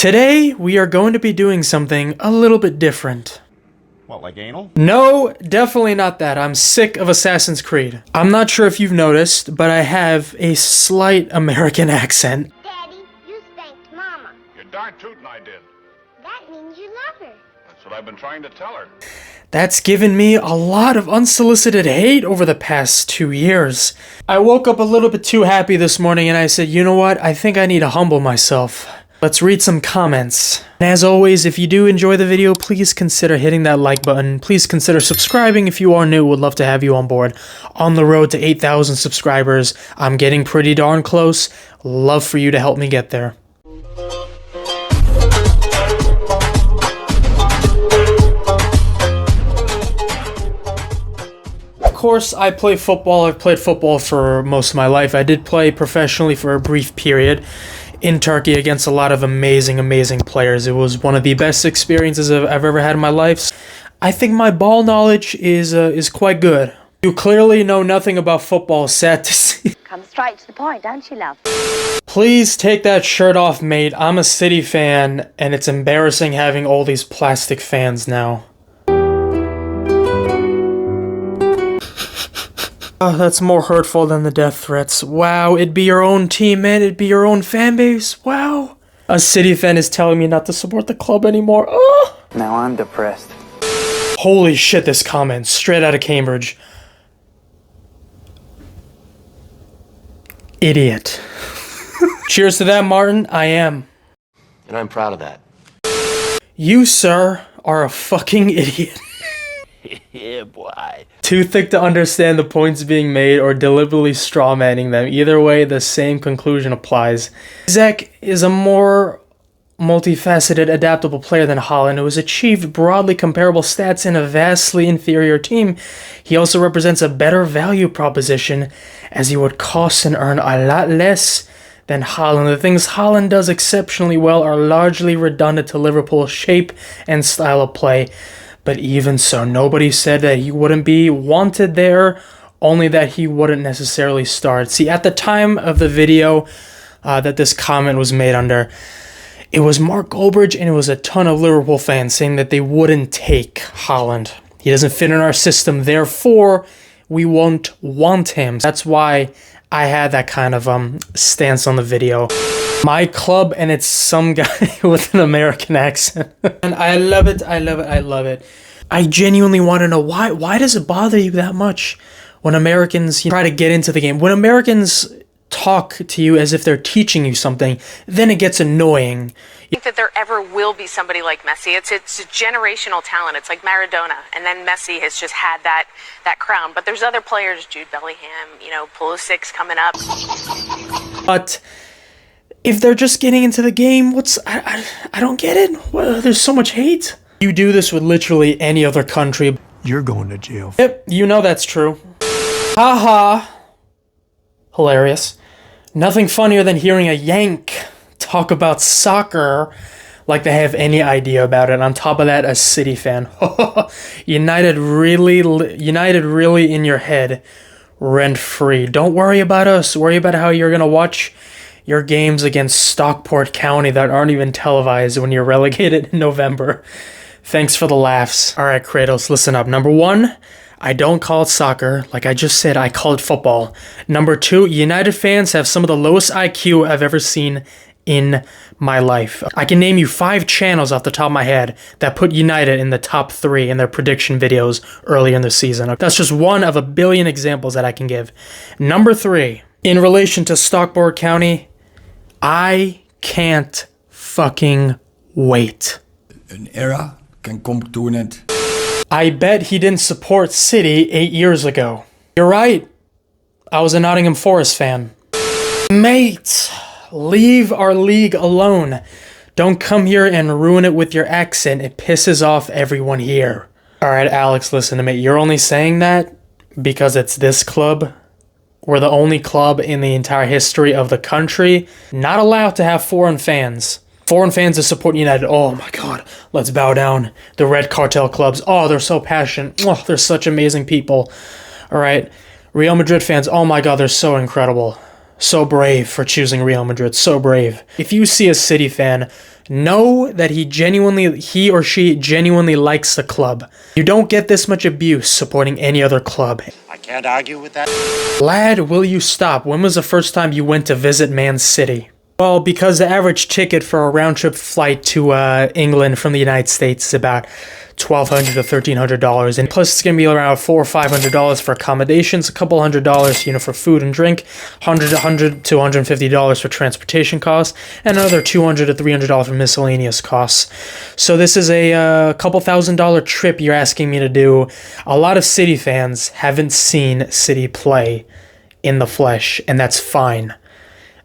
Today, we are going to be doing something a little bit different. What, like anal? No, definitely not that. I'm sick of Assassin's Creed. I'm not sure if you've noticed, but I have a slight American accent. Daddy, you spanked Mama. You're darn tootin' I did. That means you love her. That's what I've been trying to tell her. That's given me a lot of unsolicited hate over the past 2 years. I woke up a little bit too happy this morning and I said, you know what? I think I need to humble myself. Let's read some comments. And as always, if you do enjoy the video, please consider hitting that like button. Please consider subscribing if you are new. Would love to have you on board. On the road to 8,000 subscribers. I'm getting pretty darn close. Love for you to help me get there. Of course, I play football. I've played football for most of my life. I did play professionally for a brief period in Turkey against a lot of amazing players. It was one of the best experiences I've ever had in my life. I think my ball knowledge is quite good. You clearly know nothing about football, sad to see. Come straight to the point, don't you, love? Please take that shirt off, mate. I'm a City fan, and it's embarrassing having all these plastic fans now. Oh, that's more hurtful than the death threats. Wow, it'd be your own team, man. It'd be your own fan base. Wow. A City fan is telling me not to support the club anymore. Oh. Now I'm depressed. Holy shit, this comment. Straight out of Cambridge. Idiot. Cheers to that, Martin. I am. And I'm proud of that. You, sir, are a fucking idiot. Yeah, boy. Too thick to understand the points being made or deliberately strawmanning them. Either way, the same conclusion applies. Zach is a more multifaceted, adaptable player than Haaland, who has achieved broadly comparable stats in a vastly inferior team. He also represents a better value proposition, as he would cost and earn a lot less than Haaland. The things Haaland does exceptionally well are largely redundant to Liverpool's shape and style of play. But even so, nobody said that he wouldn't be wanted there, only that he wouldn't necessarily start. See, at the time of the video that this comment was made under, it was Mark Goldbridge and it was a ton of Liverpool fans saying that they wouldn't take Haaland. He doesn't fit in our system, therefore we won't want him. That's why I had that kind of stance on the video. My club, and it's some guy with an American accent. And I love it, I love it, I love it. I genuinely want to know why does it bother you that much when Americans try to get into the game? When Americans talk to you as if they're teaching you something, then it gets annoying. I think that there ever will be somebody like Messi. It's a generational talent. It's like Maradona, and then Messi has just had that crown. But there's other players, Jude Bellingham, Pulisic coming up. But if they're just getting into the game, I don't get it. Well, there's so much hate. You do this with literally any other country. You're going to jail. Yep, you know that's true. Haha. Hilarious. Nothing funnier than hearing a Yank talk about soccer like they have any idea about it. On top of that, a City fan. United really in your head, rent free. Don't worry about us. Worry about how you're gonna watch your games against Stockport County that aren't even televised when you're relegated in November. Thanks for the laughs. All right, Kratos, listen up. Number one, I don't call it soccer. Like I just said, I call it football. Number two, United fans have some of the lowest IQ I've ever seen in my life. I can name you 5 channels off the top of my head that put United in the top 3 in their prediction videos earlier in the season. That's just one of a billion examples that I can give. Number 3, in relation to Stockport County, I can't fucking wait. An era can come to an end. I bet he didn't support City 8 years ago. You're right. I was a Nottingham Forest fan. Mate, leave our league alone. Don't come here and ruin it with your accent. It pisses off everyone here. Alright, Alex, listen to me. You're only saying that because it's this club. We're the only club in the entire history of the country not allowed to have foreign fans. Foreign fans that support United. Oh my god, let's bow down. The red cartel clubs. Oh, they're so passionate. Oh, they're such amazing people. Alright, Real Madrid fans. Oh my god, they're so incredible. So brave for choosing Real Madrid. So brave. If you see a City fan know that he or she genuinely likes the club. You don't get this much abuse supporting any other club. I can't argue with that. Lad, will you stop? When was the first time you went to visit Man City? Well, because the average ticket for a round-trip flight to England from the United States is about $1,200 to $1,300, and plus it's gonna be around $400 or $500 for accommodations, a couple $100, for food and drink, $100 to $150 for transportation costs, and another $200 to $300 for miscellaneous costs. So this is a couple $1,000 trip you're asking me to do. A lot of City fans haven't seen City play in the flesh, and that's fine.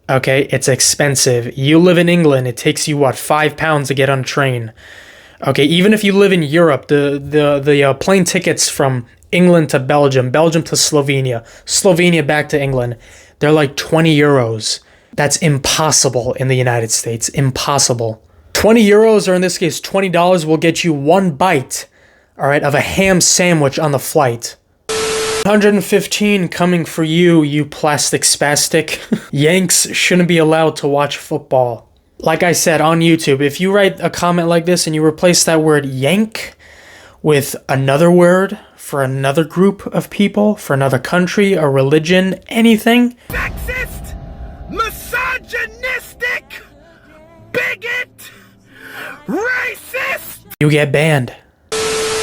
Okay, it's expensive. You live in England, it takes you, what, £5 to get on a train. Okay, even if you live in Europe, the plane tickets from England to Belgium, Belgium to Slovenia, Slovenia back to England, they're like 20 euros. That's impossible in the United States. Impossible. 20 euros, or in this case, $20 will get you one bite, all right, of a ham sandwich on the flight. 115 coming for you, you plastic spastic. Yanks shouldn't be allowed to watch football. Like I said on YouTube, if you write a comment like this and you replace that word yank with another word for another group of people, for another country, a religion, anything. Sexist, misogynistic, bigot, racist. You get banned.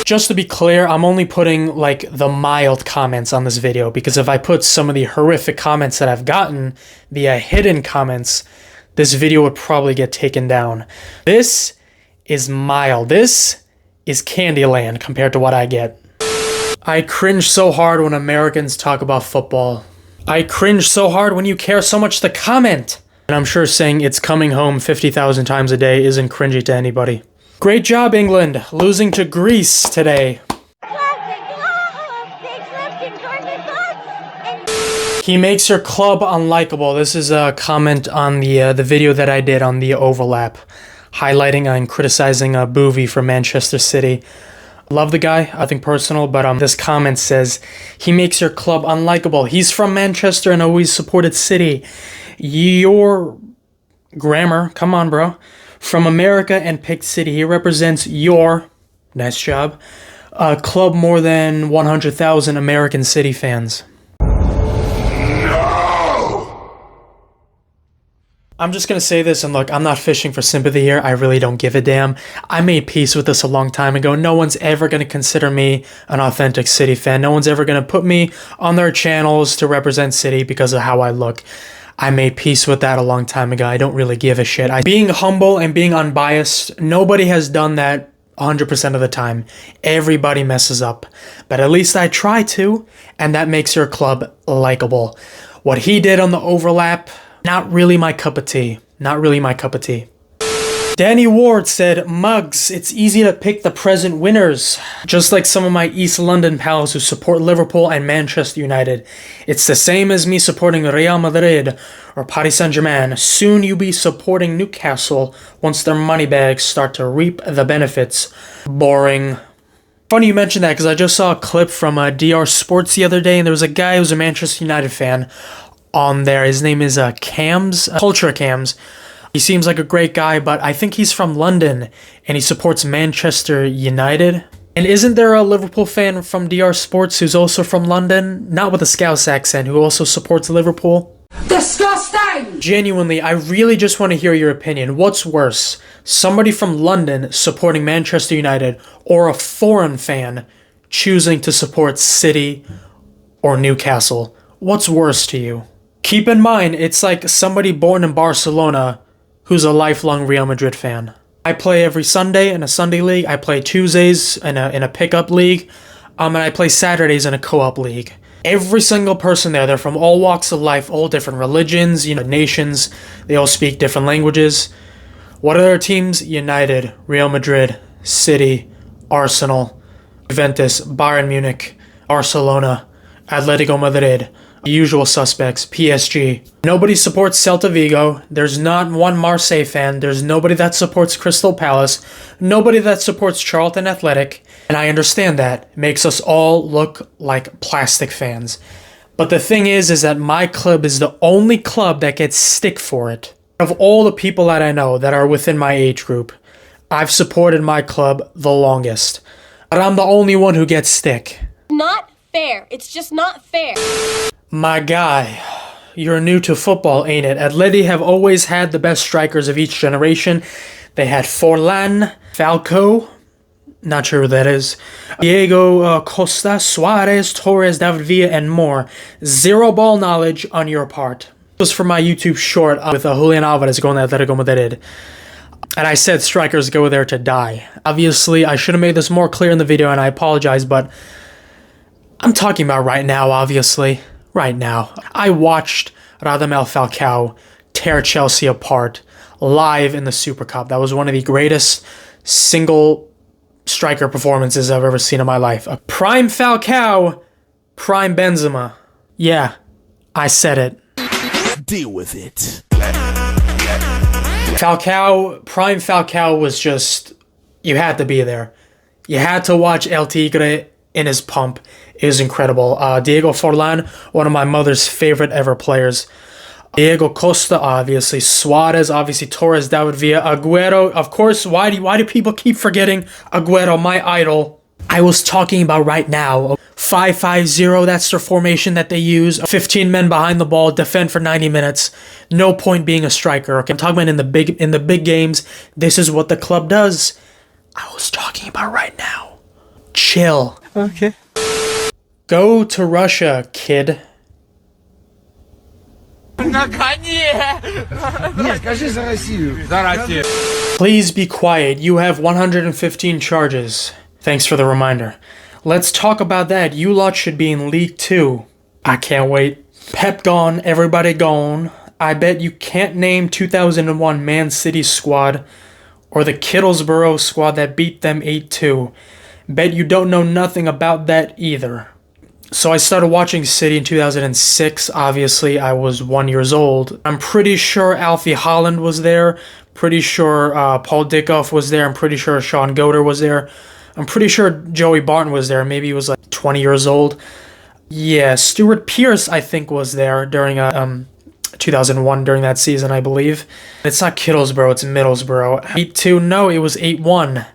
Just to be clear, I'm only putting like the mild comments on this video, because if I put some of the horrific comments that I've gotten via hidden comments, this video would probably get taken down. This is mild. This is Candyland compared to what I get. I cringe so hard when Americans talk about football. I cringe so hard when you care so much to comment. And I'm sure saying it's coming home 50,000 times a day isn't cringy to anybody. Great job, England, losing to Greece today. He makes your club unlikable. This is a comment on the video that I did on the overlap, highlighting and criticizing Boovy from Manchester City. Love the guy, nothing personal, but this comment says, he makes your club unlikable. He's from Manchester and always supported City. Your grammar, come on, bro. From America and picked City. He represents your, nice job, club more than 100,000 American City fans. I'm just gonna say this, and look, I'm not fishing for sympathy here. I really don't give a damn. I made peace with this a long time ago. No one's ever gonna consider me an authentic City fan. No one's ever gonna put me on their channels to represent City because of how I look. I made peace with that a long time ago. I don't really give a shit. Being humble and being unbiased, nobody has done that 100% of the time. Everybody messes up. But at least I try to, and that makes your club likable. What he did on the overlap, not really my cup of tea. Not really my cup of tea. Danny Ward said, Mugs, it's easy to pick the present winners. Just like some of my East London pals who support Liverpool and Manchester United. It's the same as me supporting Real Madrid or Paris Saint-Germain. Soon you'll be supporting Newcastle once their money bags start to reap the benefits. Boring. Funny you mentioned that, because I just saw a clip from DR Sports the other day, and there was a guy who's a Manchester United fan on there. His name is Cams, Culture Cams. He seems like a great guy, but I think he's from London, and he supports Manchester United. And isn't there a Liverpool fan from DR Sports who's also from London? Not with a Scouse accent, who also supports Liverpool? Disgusting! Genuinely, I really just want to hear your opinion. What's worse? Somebody from London supporting Manchester United, or a foreign fan choosing to support City or Newcastle? What's worse to you? Keep in mind, it's like somebody born in Barcelona who's a lifelong Real Madrid fan. I play every Sunday in a Sunday league. I play Tuesdays in a pickup league. And I play Saturdays in a co-op league. Every single person there, they're from all walks of life, all different religions, nations. They all speak different languages. What are their teams? United, Real Madrid, City, Arsenal, Juventus, Bayern Munich, Barcelona, Atletico Madrid. Usual suspects, PSG. Nobody supports Celta Vigo. There's not one Marseille fan. There's nobody that supports Crystal Palace. Nobody that supports Charlton Athletic. And I understand that. It makes us all look like plastic fans. But the thing is that my club is the only club that gets stick for it. Of all the people that I know that are within my age group, I've supported my club the longest. But I'm the only one who gets stick. Not fair. It's just not fair. My guy, you're new to football, ain't it? Atleti have always had the best strikers of each generation. They had Forlan, Falco, not sure who that is, Diego Costa, Suarez, Torres, David Villa, and more. Zero ball knowledge on your part. This was for my YouTube short with Julian Alvarez going to Atletico Madrid. And I said strikers go there to die. Obviously, I should have made this more clear in the video, and I apologize, but I'm talking about right now, obviously. Right now. I watched Radamel Falcao tear Chelsea apart live in the Super Cup. That was one of the greatest single striker performances I've ever seen in my life. A prime Falcao, prime Benzema. Yeah, I said it. Deal with it. Falcao, prime Falcao was just, you had to be there. You had to watch El Tigre in his pump. It was incredible. Diego Forlan, one of my mother's favorite ever players. Diego Costa, obviously. Suarez, obviously. Torres, David Villa. Aguero, of course. Why do people keep forgetting Aguero, my idol? I was talking about right now. 5-5-0, that's their formation that they use. 15 men behind the ball, defend for 90 minutes. No point being a striker. Okay, I'm talking about in the big games. This is what the club does. I was talking about right now. Chill. Okay. Go to Russia, kid. Please be quiet. You have 115 charges. Thanks for the reminder. Let's talk about that. You lot should be in League 2. I can't wait. Pep gone, everybody gone. I bet you can't name 2001 Man City squad or the Kittlesborough squad that beat them 8-2. Bet you don't know nothing about that either. So I started watching City in 2006. Obviously, I was 1 year old. I'm pretty sure Alfie Holland was there. Pretty sure Paul Dickoff was there. I'm pretty sure Sean Goder was there. I'm pretty sure Joey Barton was there. Maybe he was like 20 years old. Yeah, Stuart Pearce, I think, was there during 2001, during that season, I believe. It's not Kittlesborough, it's Middlesbrough. 8-2, no, it was 8-1.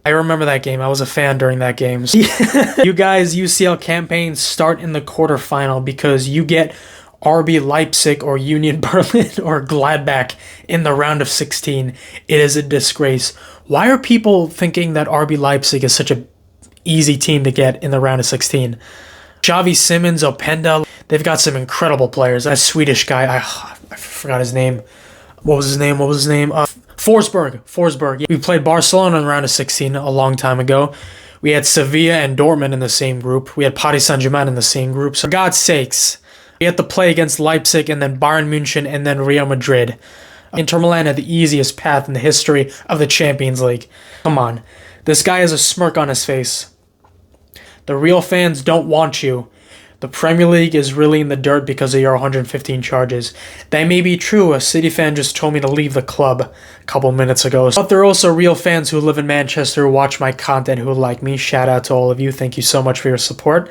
I remember that game. I was a fan during that game. You guys, UCL campaigns start in the quarterfinal because you get RB Leipzig or Union Berlin or Gladbach in the round of 16. It is a disgrace. Why are people thinking that RB Leipzig is such an easy team to get in the round of 16? Xavi Simons, Openda, they've got some incredible players. That Swedish guy, I forgot his name. What was his name? Forsberg. Yeah. We played Barcelona in the round of 16 a long time ago. We had Sevilla and Dortmund in the same group. We had Paris Saint-Germain in the same group. So for God's sakes, we had to play against Leipzig and then Bayern München and then Real Madrid. Inter Milan had the easiest path in the history of the Champions League. Come on. This guy has a smirk on his face. The real fans don't want you. The Premier League is really in the dirt because of your 115 charges. That may be true. A City fan just told me to leave the club a couple minutes ago. But there are also real fans who live in Manchester who watch my content who like me. Shout out to all of you. Thank you so much for your support.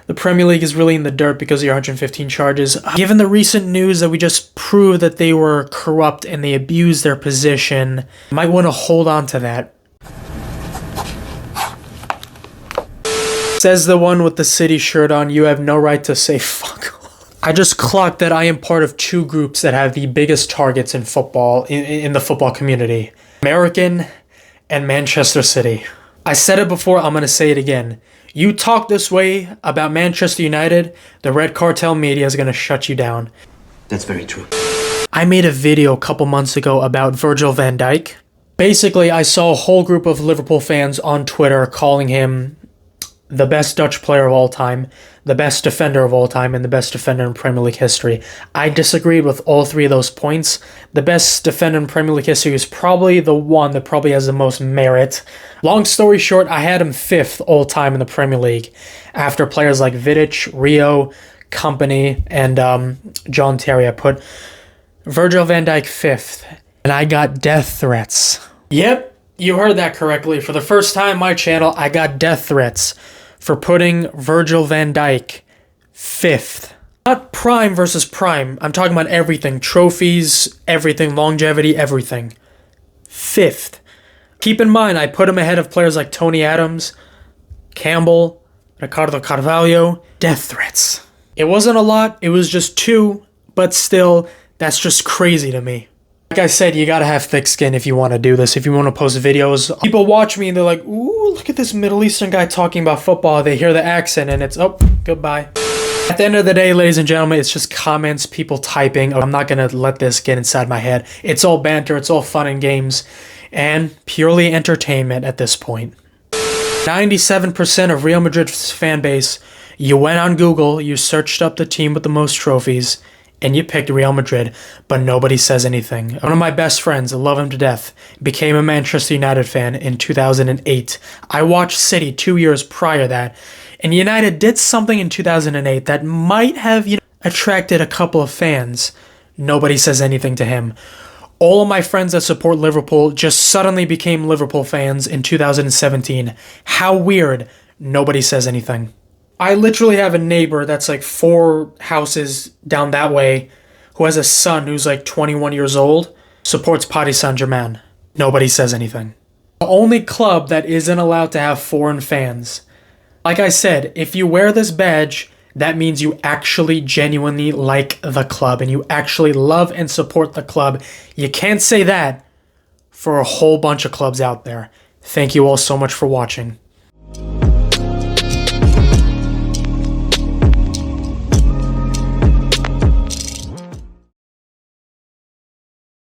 The Premier League is really in the dirt because of your 115 charges. Given the recent news that we just proved that they were corrupt and they abused their position, you might want to hold on to that. Says the one with the City shirt on, you have no right to say fuck. I just clocked that I am part of two groups that have the biggest targets in football, in the football community. American and Manchester City. I said it before, I'm going to say it again. You talk this way about Manchester United, the Red Cartel media is going to shut you down. That's very true. I made a video a couple months ago about Virgil van Dijk. Basically, I saw a whole group of Liverpool fans on Twitter calling him the best Dutch player of all time, the best defender of all time, and the best defender in Premier League history. I disagreed with all three of those points. The best defender in Premier League history is probably the one that probably has the most merit. Long story short, I had him 5th all time in the Premier League after players like Vidic, Rio, Company, and John Terry. I put Virgil van Dijk 5th, and I got death threats. Yep, you heard that correctly. For the first time on my channel, I got death threats for putting Virgil van Dijk 5th Not prime versus prime. I'm talking about everything. Trophies, everything, longevity, everything. 5th. Keep in mind, I put him ahead of players like Tony Adams, Campbell, Ricardo Carvalho. Death threats. It wasn't a lot. It was just 2, but still, that's just crazy to me. Like I said, you gotta have thick skin if you want to do this, if you want to post videos. People watch me and they're like, ooh, look at this Middle Eastern guy talking about football. They hear the accent and it's, oh, goodbye. At the end of the day, ladies and gentlemen, it's just comments, people typing. I'm not gonna let this get inside my head. It's all banter, it's all fun and games, and purely entertainment at this point. 97% of Real Madrid's fan base, you went on Google, you searched up the team with the most trophies, and you picked Real Madrid, but nobody says anything. One of my best friends, I love him to death, became a Manchester United fan in 2008. I watched City 2 years prior to that, and United did something in 2008 that might have, attracted a couple of fans. Nobody says anything to him. All of my friends that support Liverpool just suddenly became Liverpool fans in 2017. How weird. Nobody says anything. I literally have a neighbor that's like 4 houses down that way who has a son who's like 21 years old, supports Paris Saint-Germain. Nobody says anything. The only club that isn't allowed to have foreign fans. Like I said, if you wear this badge, that means you actually genuinely like the club and you actually love and support the club. You can't say that for a whole bunch of clubs out there. Thank you all so much for watching.